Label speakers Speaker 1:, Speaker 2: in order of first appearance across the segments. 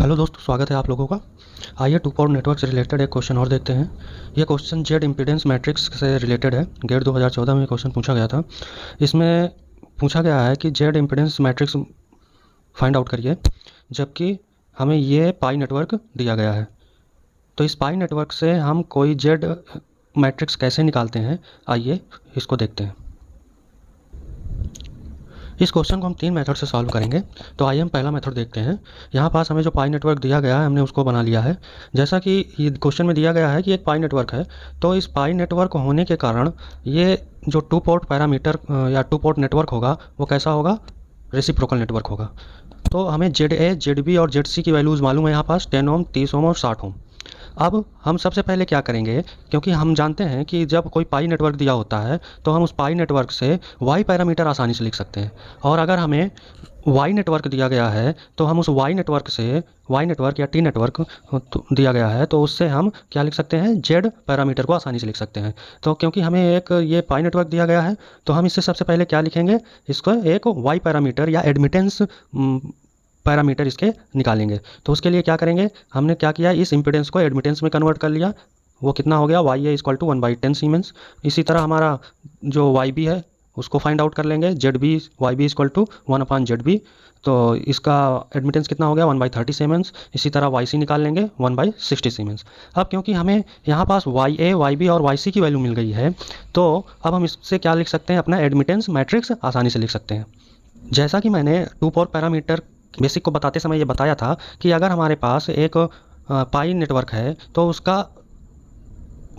Speaker 1: Hello दोस्तों, स्वागत है आप लोगों का। आइए टू पॉवर नेटवर्क से रिलेटेड एक क्वेश्चन और देखते हैं। ये क्वेश्चन जेड इम्पीडेंस मैट्रिक्स से रिलेटेड है। गेट 2014 में क्वेश्चन पूछा गया था। इसमें पूछा गया है कि Z impedance matrix find out करिए, जबकि हमें ये पाई नेटवर्क दिया गया है। तो इस पाई नेटवर्क से हम कोई जेड मैट्रिक्स कैसे निकालते हैं, आइए इसको देखते हैं। इस क्वेश्चन को हम 3 मेथड से सॉल्व करेंगे। तो आइए हम पहला मेथड देखते हैं। यहाँ पास हमें जो पाई नेटवर्क दिया गया है, हमने उसको बना लिया है। जैसा कि ये क्वेश्चन में दिया गया है कि एक पाई नेटवर्क है, तो इस पाई नेटवर्क होने के कारण ये जो 2 पोर्ट पैरामीटर या 2 पोर्ट नेटवर्क होगा, वो कैसा होगा? रेसिप्रोकल नेटवर्क होगा। तो हमें जेड ए, जेड बी और जेड सी की वैल्यूज़ मालूम है यहाँ पास 10 ओम, 30 ओम और 60 ओम। अब हम सबसे पहले क्या करेंगे, क्योंकि हम जानते हैं कि जब कोई पाई नेटवर्क दिया होता है तो हम उस पाई नेटवर्क से वाई पैरामीटर आसानी से लिख सकते हैं। और अगर हमें वाई नेटवर्क दिया गया है तो हम उस वाई नेटवर्क से, वाई नेटवर्क या टी नेटवर्क दिया गया है तो उससे हम क्या लिख सकते हैं? जेड पैरामीटर को आसानी से लिख सकते हैं। तो क्योंकि हमें एक ये पाई नेटवर्क दिया गया है तो हम इससे सबसे पहले क्या लिखेंगे? इसको एक वाई पैरामीटर या एडमिटेंस पैरामीटर इसके निकालेंगे। तो उसके लिए क्या करेंगे? हमने क्या किया, इस इम्पीडेंस को एडमिटेंस में कन्वर्ट कर लिया। वो कितना हो गया? Y A equal to 1/10 siemens. इसी तरह हमारा जो वाई बी है उसको फाइंड आउट कर लेंगे। Z B, Y B equal to 1/जेड बी। तो इसका एडमिटेंस कितना हो गया? 1/30 सीमेंस। इसी तरह वाई सी निकाल लेंगे 1/60 सीमेंस। अब क्योंकि हमें यहाँ पास वाई ए, वाई बी और वाई सी की वैल्यू मिल गई है, तो अब हम इससे क्या लिख सकते हैं? अपना एडमिटेंस मैट्रिक्स आसानी से लिख सकते हैं। जैसा कि मैंने 2 पोर्ट पैरामीटर बेसिक को बताते समय ये बताया था कि अगर हमारे पास एक पाई नेटवर्क है तो उसका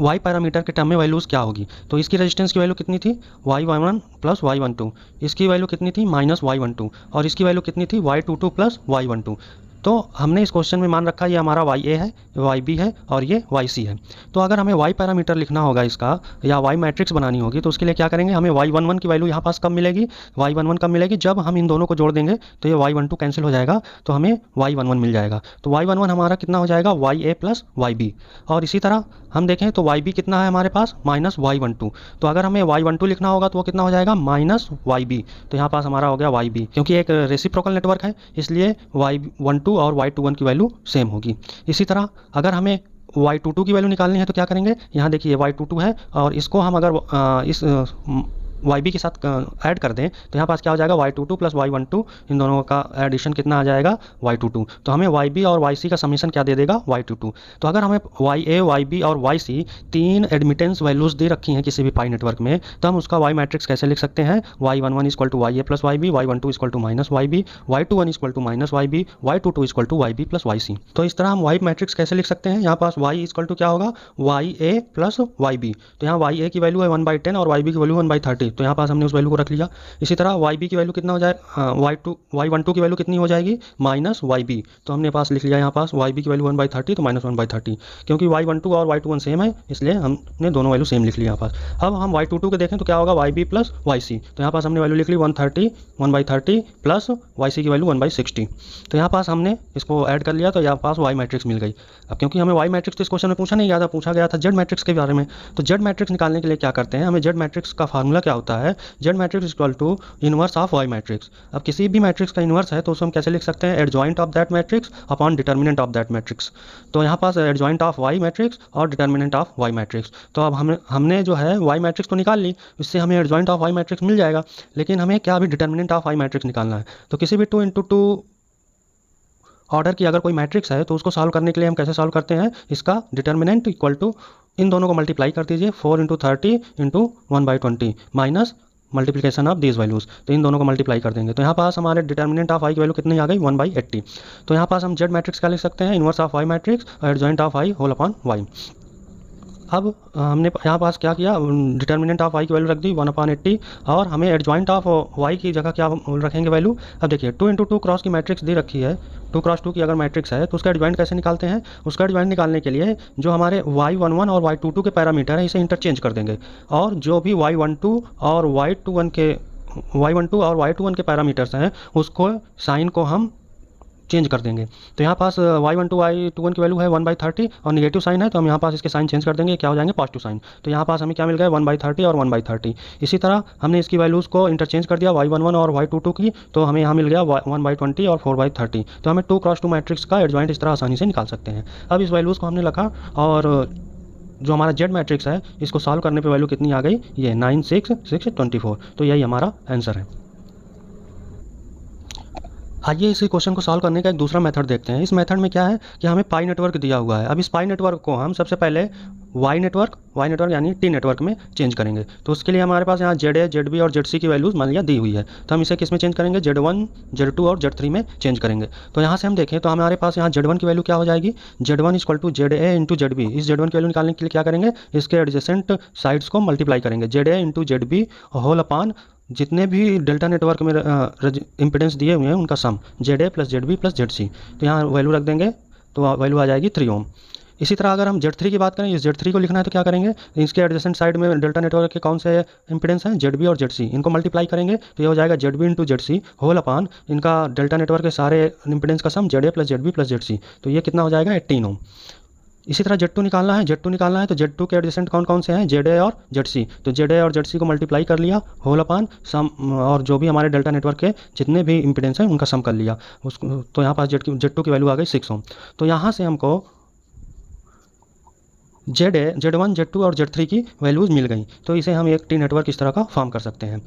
Speaker 1: वाई पैरामीटर के टर्म में वैल्यूज़ क्या होगी? तो इसकी रेजिस्टेंस की वैल्यू कितनी थी? y11 plus y12। इसकी वैल्यू कितनी थी? Minus y12। और इसकी वैल्यू कितनी थी? y22 plus y12। तो हमने इस क्वेश्चन में मान रखा ये हमारा वाई ए है, वाई बी है और ये वाई सी है। तो अगर हमें वाई पैरामीटर लिखना होगा इसका, या वाई मैट्रिक्स बनानी होगी, तो उसके लिए क्या करेंगे? हमें y11 की वैल्यू यहाँ पास कब मिलेगी? y11 कब मिलेगी? जब हम इन दोनों को जोड़ देंगे तो ये y12 कैंसिल हो जाएगा, तो हमें y11 मिल जाएगा। तो y11 हमारा कितना हो जाएगा? Y A plus Y B. और इसी तरह हम देखें तो वाई बी कितना है हमारे पास? Minus y12। तो अगर हमें y12 लिखना होगा तो वो कितना हो जाएगा? Minus Y B. तो यहाँ पास हमारा हो गया वाई बी। क्योंकि एक रेसिप्रोकल नेटवर्क है इसलिए y12 और y21 की वैल्यू सेम होगी। इसी तरह अगर हमें y22 की वैल्यू निकालनी है तो क्या करेंगे? यहाँ देखिए y22 है और इसको हम अगर इस वाई बी के साथ ऐड कर दें तो यहाँ पास क्या हो जाएगा? y22 plus y12। इन दोनों का एडिशन कितना आ जाएगा? y22। तो हमें वाई बी और वाई सी का समीशन क्या दे देगा? y22। तो अगर हमें वाई ए, वाई बी और वाई सी 3 एडमिटेंस वैल्यूज़ दे रखी हैं किसी भी पाई नेटवर्क में, तो हम उसका वाई मैट्रिक्स कैसे लिख सकते हैं? y11 equal to Y A plus Y B, y12 equal to minus Y B, y21 equal to minus Y B, y22 equal to Y B plus Y C. तो इस तरह हम वाई मैट्रिक्स कैसे लिख सकते हैं? यहाँ पास y इक्वल टू क्या होगा? Y A plus Y B. तो यहाँ वाई ए की वैल्यू है 1/10 और वाई बी की वैल्यू 1/30। तो यहाँ पास हमने उस वैल्यू को रख लिया। इसी तरह वाई बी की वैल्यू कितना हो जाए? y12 की वैल्यू कितनी हो जाएगी? Minus Y B. तो हमने पास लिख लिया यहाँ पास वाई बी की वैल्यू 1/30 तो माइनस 1/30। क्योंकि y12 और y21 सेम है इसलिए हमने दोनों वैल्यू सेम लिख ली यहाँ पास। अब हम y22 के देखें तो क्या होगा? Y B plus Y C. तो यहाँ पास हमने वैल्यू लिख ली 1/30 प्लस वाई सी की वैल्यू 1/60। तो यहाँ पास हमने इसको ऐड कर लिया तो यहाँ पास वाई मैट्रिक्स मिल गई। अब क्योंकि हमें वाई मैट्रिक्स तो इस क्वेश्चन में पूछा नहीं गया था, पूछा गया था जेड मैट्रिक्स के बारे में। तो जेड मैट्रिक्स निकालने के लिए क्या करते हैं? हमें जेड मैट्रिक्स का फार्मूला क्या होता है? Z matrix equal to inverse of Y matrix. अब किसी भी मैट्रिक्स का इनवर्स है तो उसको हम कैसे लिख सकते हैं? Adjoint of that matrix upon determinant of that matrix. तो यहाँ पास एडजॉइंट ऑफ वाई मैट्रिक्स और डिटर्मिनेंट ऑफ वाई मैट्रिक्स। तो अब हमने जो है वाई मैट्रिक्स तो निकाल ली, इससे हमें एडजॉइंट ऑफ वाई मैट्रिक्स मिल जाएगा। लेकिन हमें क्या अभी डिटर्मिनेंट ऑफ वाई मैट्रिक्स निकालना है। तो किसी भी 2x2 ऑर्डर की अगर कोई मैट्रिक्स है तो उसको सॉल्व करने के लिए हम कैसे सॉल्व करते हैं? इसका डिटर्मिनेंट इक्वल टू इन दोनों को मल्टीप्लाई कर दीजिए, 4 × 30 × 1/20 minus multiplication of these values. तो इन दोनों को मल्टीप्लाई कर देंगे तो यहाँ पास हमारे डिटर्मिनेंट ऑफ वाई की वैल्यू कितनी आ गई? 1/80। तो यहाँ पास हम जेड मैट्रिक्स क्या लिख सकते हैं? इनवर्स ऑफ वाई मैट्रिक्स और adjoint of Y whole upon Y. अब हमने यहाँ पास क्या किया? डिटर्मिनेंट ऑफ वाई की वैल्यू रख दी 1/80 और हमें एडजॉइंट ऑफ वाई की जगह क्या रखेंगे वैल्यू? अब देखिए 2 × 2 क्रॉस की मैट्रिक्स दे रखी है, 2 × 2 की अगर मैट्रिक्स है तो उसका एडजॉइंट कैसे निकालते हैं? उसका एडजॉइंट निकालने के लिए जो हमारे y11 और y22 के पैरामीटर है इसे इंटरचेंज कर देंगे, और जो भी y12 और y21 के पैरामीटर्स हैं उसको साइन को हम चेंज कर देंगे। तो यहाँ पास y12 y21 की वैल्यू है 1/30 और निगेटिव साइन है, तो हम यहाँ पास इसके साइन चेंज कर देंगे, क्या हो जाएंगे पॉजिटिव साइन। तो यहाँ पास हमें क्या मिल गया 1/30 और 1/30। इसी तरह हमने इसकी वैल्यूज़ को इंटरचेंज कर दिया y11 और y22 की, तो हमें यहाँ मिल गया 1/20 और 4/30। तो हमें 2x2 मैट्रिक्स का एडजॉइंट इस तरह आसानी से निकाल सकते हैं। अब इस वैल्यूज़ को हमने रखा और जो हमारा जेड मैट्रिक्स है इसको सॉल्व करने पे वैल्यू कितनी आ गई, ये 9 6 6 24। तो यही हमारा आंसर है। आइए इसी क्वेश्चन को सॉल्व करने का एक दूसरा मेथड देखते हैं। इस मेथड में क्या है कि हमें पाई नेटवर्क दिया हुआ है। अब इस पाई नेटवर्क को हम सबसे पहले वाई नेटवर्क यानी टी नेटवर्क में चेंज करेंगे। तो उसके लिए हमारे पास यहाँ जेड ए, जेड बी और जेड सी की वैल्यूज़ मान लिया दी हुई है, तो हम इसे किस में चेंज करेंगे, Z1, Z2 और Z3 में चेंज करेंगे। तो यहाँ से हम देखें तो हमारे पास यहाँ Z1 की वैल्यू क्या हो जाएगी, Z1 equal to Z A into Z B. इस Z1 की वैल्यू निकालने के लिए क्या करेंगे, इसके एडजेसेंट साइड्स को मल्टीप्लाई करेंगे, Z A into Z B whole upon जितने भी डेल्टा नेटवर्क में इम्पिडेंस दिए हुए हैं उनका sum, Z A plus Z B plus Z C. तो यहाँ वैल्यू रख देंगे तो वैल्यू आ जाएगी 3 ओम। इसी तरह अगर हम Z3 की बात करें, इस Z3 को लिखना है तो क्या करेंगे, इसके एडजेसेंट साइड में डेल्टा नेटवर्क के कौन से इंपिडेंस हैं, जेड बी और जेड सी, इनको मल्टीप्लाई करेंगे तो ये हो जाएगा Z B into Z C whole upon इनका डेल्टा नेटवर्क के सारे इंपिडेंस का sum, Z A plus Z B plus Z C. तो ये कितना हो जाएगा 18 ओम। इसी तरह Z2 निकालना है, तो Z2 के एडजेसेंट कौन कौन से हैं, जेड ए और जेड सी। तो जेड ए और जेड सी को मल्टीप्लाई कर लिया होल अपान सम, और जो भी हमारे डेल्टा नेटवर्क के जितने भी इंपिडेंस हैं उनका सम कर लिया उसको। तो यहाँ पास Z2 की वैल्यू आ गई 6 ओम। तो यहाँ से हमको जेड ए, Z1, Z2 और Z3 की वैल्यूज़ मिल गई। तो इसे हम एक टी नेटवर्क इस तरह का फॉर्म कर सकते हैं।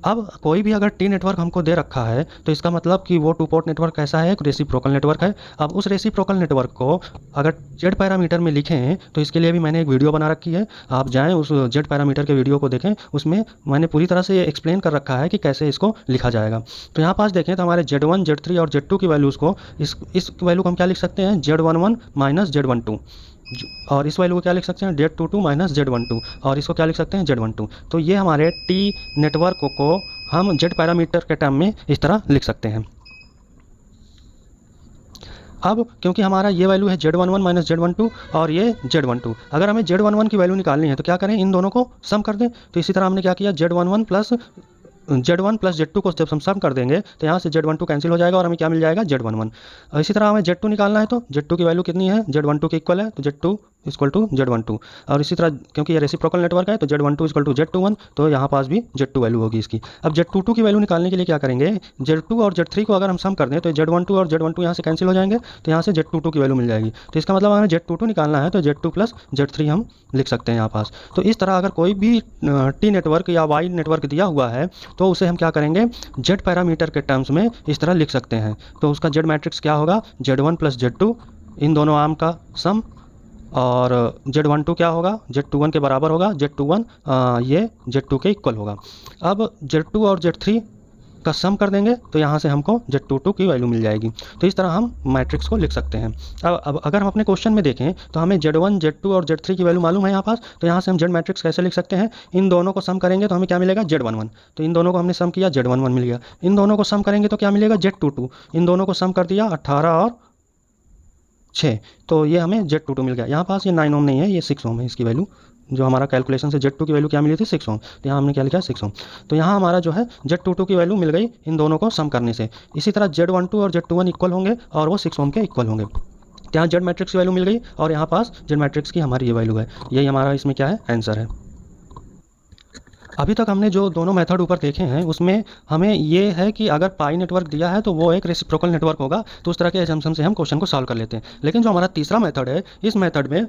Speaker 1: अब कोई भी अगर टी नेटवर्क हमको दे रखा है तो इसका मतलब कि वो टू पोर्ट नेटवर्क कैसा है, एक रेसिप्रोकल नेटवर्क है। अब उस रेसिप्रोकल नेटवर्क को अगर जेड पैरामीटर में लिखें तो इसके लिए भी मैंने एक वीडियो बना रखी है, आप जाएं उस जेड पैरामीटर के वीडियो को देखें, उसमें मैंने पूरी तरह से ये एक्सप्लेन कर रखा है कि कैसे इसको लिखा जाएगा। तो यहाँ पास देखें तो हमारे Z1, Z3 और Z2 की वैल्यूज़ को इस वैल्यू को हम क्या लिख सकते हैं, Z11 माइनस Z12, और इस वैल्यू को क्या लिख सकते हैं, Z22 माइनस Z12, और इसको क्या लिख सकते हैं, Z12। तो ये हमारे टी नेटवर्क को हम जेड पैरामीटर के टर्म में इस तरह लिख सकते हैं। अब क्योंकि हमारा ये वैल्यू है Z11 माइनस Z12 और ये Z12, अगर हमें Z11 की वैल्यू निकालनी है तो क्या करें, इन दोनों को सम कर दें। तो इसी तरह हमने क्या किया, Z1 प्लस Z2 को जब हम सम कर देंगे तो यहाँ से Z12 कैंसिल हो जाएगा और हमें क्या मिल जाएगा, Z11। और इसी तरह हमें Z2 निकालना है तो Z2 की वैल्यू कितनी है, Z12 के इक्वल है, तो Z2 इक्वल टू Z12। और इसी तरह क्योंकि ये रेसिप्रोकल नेटवर्क है तो Z12 इक्वल टू Z21, तो यहाँ पास भी Z2 वैल्यू होगी इसकी। अब Z22 की वैल्यू निकालने के लिए क्या करेंगे, Z2 और Z3 को अगर हम सम कर दें तो Z12 और Z12 यहाँ से कैंसिल हो जाएंगे, तो यहाँ से Z22 की वैल्यू मिल जाएगी। तो इसका मतलब हमें Z22 निकालना है तो Z2 प्लस Z3 हम लिख सकते हैं यहाँ पास। तो इस तरह अगर कोई भी टी नेटवर्क या वाई नेटवर्क दिया हुआ है तो उसे हम क्या करेंगे, जेड पैरामीटर के टर्म्स में इस तरह लिख सकते हैं। तो उसका जेड मैट्रिक्स क्या होगा, Z1 प्लस Z2, इन दोनों आर्म का सम, और Z12 क्या होगा, Z21 के बराबर होगा, Z21 ये Z2 के इक्वल होगा। अब Z2 और Z3 का सम कर देंगे तो यहाँ से हमको Z22 की वैल्यू मिल जाएगी। तो इस तरह हम मैट्रिक्स को लिख सकते हैं। अब अगर हम अपने क्वेश्चन में देखें तो हमें Z1, Z2 और Z3 की वैल्यू मालूम है यहाँ पास, तो यहाँ से हम जेड मैट्रिक्स कैसे लिख सकते हैं, इन दोनों को सम करेंगे तो हमें क्या मिलेगा, Z11। तो इन दोनों को हमने सम किया, Z11 मिल गया। इन दोनों को सम करेंगे तो क्या मिलेगा, Z22। इन दोनों को सम कर दिया, 18 और 6, तो ये हमें Z22 मिल गया। यहाँ पास ये 9 ओम नहीं है, ये 6 ओम है इसकी वैल्यू। जो हमारा कैलकुलेशन से Z2 की वैल्यू क्या मिली थी, 6 ओम, तो यहाँ हमने क्या लिखा, 6 ओम। तो यहाँ हमारा जो है Z22 की वैल्यू मिल गई इन दोनों को सम करने से। इसी तरह Z12 और Z21 इक्वल होंगे और वो 6 ओम के इक्वल होंगे। तो यहाँ जेड मैट्रिक्स की वैल्यू मिल गई और यहाँ पास जेड मैट्रिक्स की हमारी ये वैल्यू है। यही हमारा इसमें क्या है, आंसर है। अभी तक हमने जो दोनों मेथड ऊपर देखे हैं उसमें हमें ये है कि अगर पाई नेटवर्क दिया है तो वो एक रेसिप्रोकल नेटवर्क होगा, तो उस तरह के असम्पशन से हम क्वेश्चन को सॉल्व कर लेते हैं। लेकिन जो हमारा तीसरा मेथड है, इस मेथड में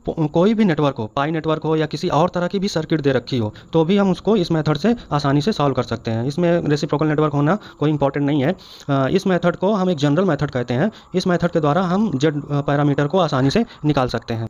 Speaker 1: कोई भी नेटवर्क हो, पाई नेटवर्क हो या किसी और तरह की भी सर्किट दे रखी हो, तो भी हम उसको इस मेथड से आसानी से सॉल्व कर सकते हैं। इसमें रेसिप्रोकल नेटवर्क होना कोई इंपॉर्टेंट नहीं है। इस मेथड को हम एक जनरल मेथड कहते हैं। इस मेथड के द्वारा हम जेड पैरामीटर को आसानी से निकाल सकते हैं।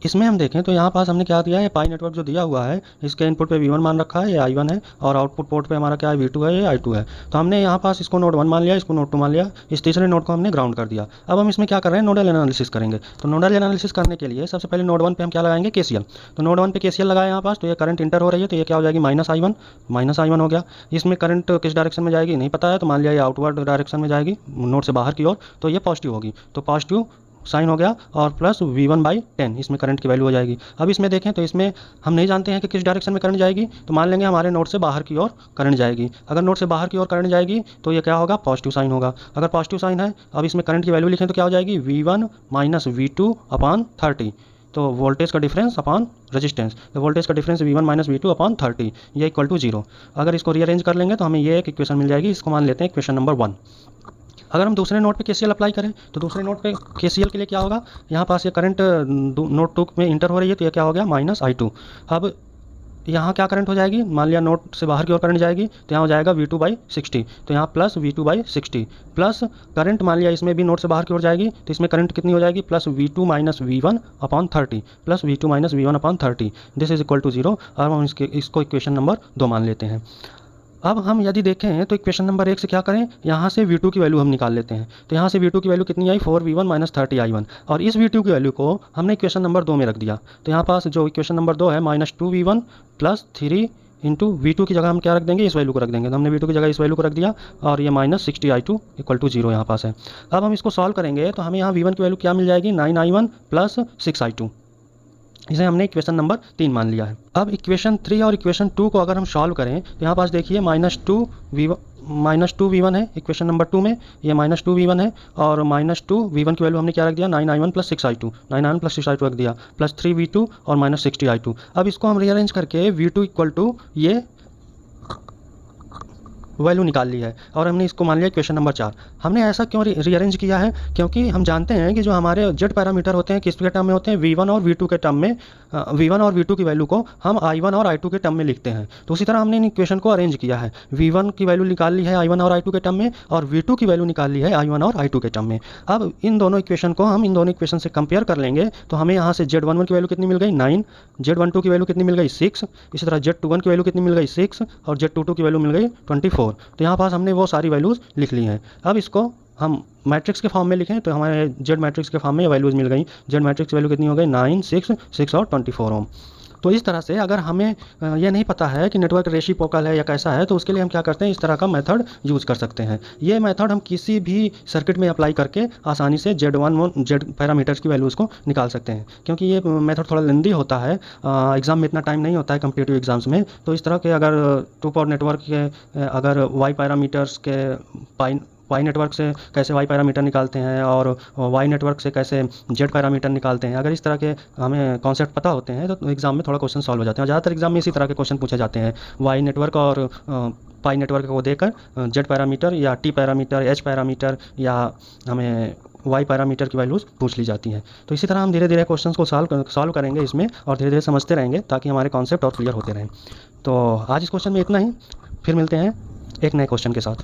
Speaker 1: इसमें हम देखें तो यहाँ पास हमने क्या दिया है, पाई नेटवर्क जो दिया हुआ है इसके इनपुट पे V1 मान रखा है, ये I1 है, और आउटपुट पोर्ट पे हमारा क्या है, V2 है, ये I2 है। तो हमने यहाँ पास इसको नोड 1 मान लिया, इसको नोड 2 मान लिया, इस तीसरे नोड को हमने ग्राउंड कर दिया। अब हम इसमें क्या कर रहे हैं, नोडल एनालिसिस करेंगे। तो नोडल एनालिसिस करने के लिए सबसे पहले नोड 1 पे हम क्या लगाएंगे, KCL। तो नोड 1 पे KCL लगाया यहाँ पास, तो ये करंट इंटर हो रही है, तो ये क्या हो जाएगी, -I1 हो गया। इसमें करंट किस डायरेक्शन में जाएगी नहीं पता है, तो मान लिया ये आउटवर्ड डायरेक्शन में जाएगी, नोड से बाहर की ओर, तो ये पॉजिटिव होगी। तो पॉजिटिव साइन हो गया और प्लस V1/10 इसमें करंट की वैल्यू हो जाएगी। अब इसमें देखें तो इसमें हम नहीं जानते हैं कि किस डायरेक्शन में करंट जाएगी, तो मान लेंगे हमारे नोड से बाहर की ओर करंट जाएगी। अगर नोड से बाहर की ओर करंट जाएगी तो ये क्या होगा, पॉजिटिव साइन होगा। अगर पॉजिटिव साइन है, अब इसमें करंट की वैल्यू लिखें तो क्या हो जाएगी, V1 - V2/30। तो वोल्टेज का डिफरेंस अपॉन रेजिस्टेंस, तो वोल्टेज का डिफरेंस V1 - V2/30 ये इक्वल टू 0। अगर इसको रीअरेंज कर लेंगे तो हमें ये एक इक्वेशन मिल जाएगी। इसको मान लेते हैं इक्वेशन नंबर 1। अगर हम दूसरे नोड पे KCL अप्लाई करें तो दूसरे नोड पे KCL के लिए क्या होगा, यहाँ पास ये करंट नोड 2 में इंटर हो रही है तो ये क्या हो गया, -I2। अब यहाँ क्या करंट हो जाएगी, मान लिया नोड से बाहर की ओर करंट जाएगी तो यहाँ हो जाएगा V2/60, तो यहाँ प्लस V2/60 प्लस करंट मान लिया इसमें भी नोड से बाहर की ओर जाएगी तो इसमें करंट कितनी हो जाएगी, plus V2 - V1/30 plus V2 - V1/30 this is equal to 0। और हम इसको इक्वेशन नंबर 2 मान लेते हैं। अब हम यदि देखें तो इक्वेशन नंबर 1 से क्या करें, यहाँ से V2 की वैल्यू हम निकाल लेते हैं। तो यहाँ से V2 की वैल्यू कितनी आई, 4V1 - 30I1, और इस V2 की वैल्यू को हमने इक्वेशन नंबर 2 में रख दिया। तो यहाँ पास जो इक्वेशन नंबर 2 है -2V1 + 3 इंटू V2 की जगह हम क्या रख देंगे, इस वैल्यू को रख देंगे। तो हमने V2 की जगह इस वैल्यू को रख दिया और ये -60I2 इक्वल टू 0 यहाँ पास है। अब हम इसको सॉल्व करेंगे तो हमें यहाँ V1 की वैल्यू क्या मिल जाएगी, 9I1 + 6I2। इसे हमने इक्वेशन नंबर 3 मान लिया है। अब इक्वेशन 3 और इक्वेशन 2 को अगर हम सॉल्व करें तो यहाँ पास देखिए -2V1 है इक्वेशन नंबर 2 में, ये -2V1 है और -2V1 की वैल्यू हमने क्या रख दिया, 9I1 + 6I2, 9I1 + 6I2 रख दिया, प्लस 3V2 और -60I2। अब इसको हम रीअरेंज करके V2 इक्वल टू ये वैल्यू निकाल ली है और हमने इसको मान लिया इक्वेशन नंबर 4। हमने ऐसा क्यों रीअरेंज किया है, क्योंकि हम जानते हैं कि जो हमारे जेड पैरामीटर होते हैं किसके टर्म में होते हैं, V1 और V2 के टर्म में। V1 और V2 की वैल्यू को हम I1 और I2 के टर्म में लिखते हैं। तो उसी तरह हमने इन इक्वेशन को अरेंज किया है। V1 की वैल्यू निकाल ली है I1 और I2 के टर्म में और V2 की वैल्यू निकाल ली है I1 और I2 के टर्म में। अब इन दोनों इक्वेशन को हम इन दोनों इक्वेशन से कंपेयर कर लेंगे तो हमें यहाँ से Z11 की वैल्यू कितनी मिल गई, 9, Z12 की वैल्यू कितनी मिल गई, 6, इसी तरह Z21 की वैल्यू कितनी मिल गई, 6, और Z22 की वैल्यू मिल गई 24। तो यहाँ पास हमने वो सारी वैल्यूज़ लिख ली हैं। अब इसको हम मैट्रिक्स के फॉर्म में लिखें तो हमारे जेड मैट्रिक्स के फॉर्म में ये वैल्यूज़ मिल गई। जेड मैट्रिक्स की वैल्यू कितनी हो गई, 9, 6, 6 और 24 ओम। तो इस तरह से अगर हमें ये नहीं पता है कि नेटवर्क रेसिप्रोकल है या कैसा है तो उसके लिए हम क्या करते हैं, इस तरह का मेथड यूज़ कर सकते हैं। ये मेथड हम किसी भी सर्किट में अप्लाई करके आसानी से जेड पैरामीटर्स की वैल्यूज़ को निकाल सकते हैं, क्योंकि ये मेथड थोड़ा लेंदी होता है, एग्ज़ाम में इतना टाइम नहीं होता है कम्पिटिटिव एग्जाम्स में। तो इस तरह के अगर 2 पोर्ट नेटवर्क के अगर वाई पैरामीटर्स के वाई नेटवर्क से कैसे वाई पैरामीटर निकालते हैं और वाई नेटवर्क से कैसे जेड पैरामीटर निकालते हैं, अगर इस तरह के हमें कॉन्सेप्ट पता होते हैं तो एग्जाम में थोड़ा क्वेश्चन सॉल्व हो जाते हैं। ज़्यादातर एग्जाम में इसी तरह के क्वेश्चन पूछे जाते हैं। वाई नेटवर्क और पाई नेटवर्क को देकर जेड पैरामीटर या टी पैरामीटर, एच पैरामीटर या हमें वाई पैरामीटर की वैल्यूज़ पूछ ली जाती हैं। तो इसी तरह हम धीरे धीरे क्वेश्चंस को सॉल्व करेंगे इसमें और धीरे धीरे समझते रहेंगे ताकि हमारे कॉन्सेप्ट और क्लियर होते रहें। तो आज इस क्वेश्चन में इतना ही, फिर मिलते हैं एक नए क्वेश्चन के साथ।